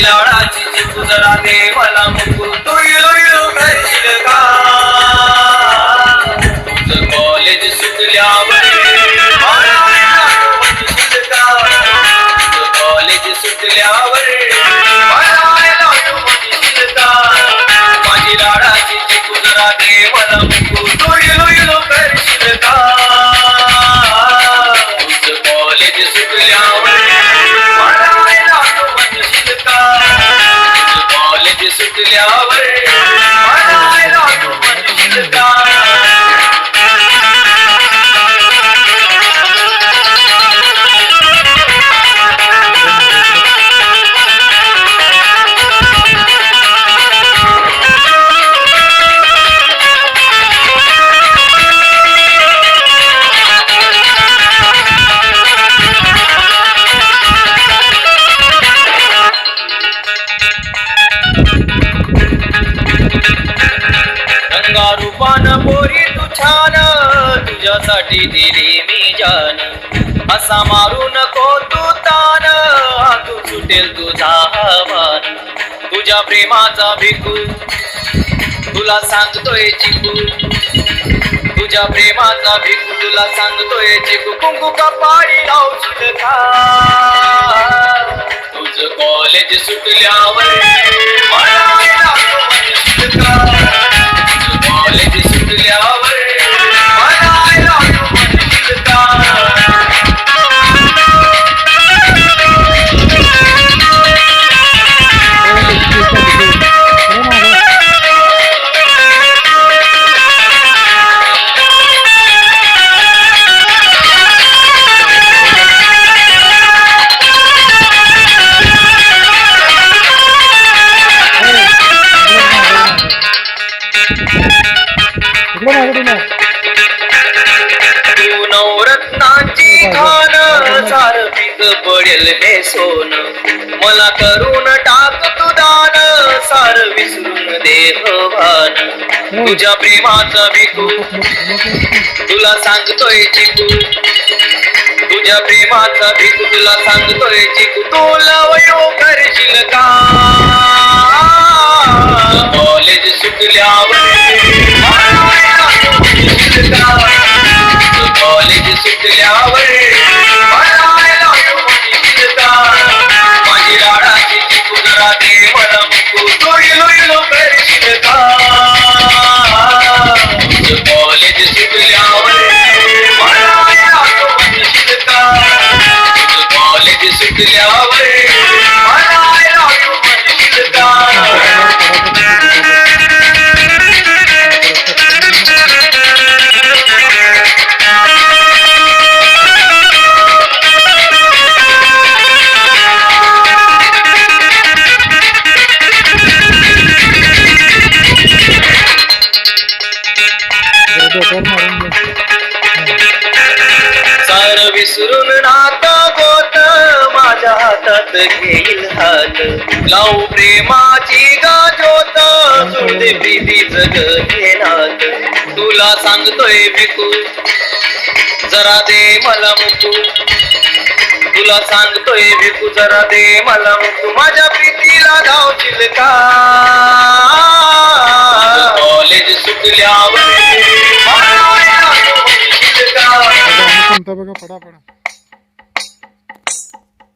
लाडाची चिकू जरा दे मला मुकू तू इलो करशील का तुझं कॉलेज सुटल्यावर कॉलेज सुटल्यावर माझी लाडाची चिकू जरा दे मला मुकू तू इलो करशील का तुझं कॉलेज सुटल्यावर कॉलेज सुटल्यावर रूपान पोरी तू छान तुझ्यासाठी दिली मी जान असा मारू नको तू तान तू सुटेल तुझा हवान तुझ्या प्रेमाचा भिकू तुला सांगतोय चिकू तुझ्या प्रेमाचा भिकू तुला सांगतोय चिकू कुंकू का पाणी लावशील का तुझं कॉलेज सुटल्यावर कॉलेज सुटल्यावर तू नवरत्नाची खान सार पीक पडेल हे सोन मला करून टाक तू दान सार विसरून देहवान तुझ्या प्रेमाचा भिकू तुला सांगतोय चिकू तुझ्या प्रेमाचा भिकू तुला सांगतोय चिकू तुला वयो करशील का कॉलेज सुटल्यावर कॉलेज सुटल्यावर माझी लाडाची चिकू जरा दे मला मुकू तू इलो करशील का कॉलेज सुटल्यावर कॉलेज सुटल्यावर सार विसरून नाता गोत माझ्या हातात घेईल हात लावू प्रेमाची गाजोत जुळते प्रीती जग घेनात तुला सांगतोय भिकू जरा दे मला मुकू तुला सांगतोय भिकू जरा दे मला मुकू माझ्या प्रीतीला धावशील का कॉलेज सुटल्यावर बघा पडा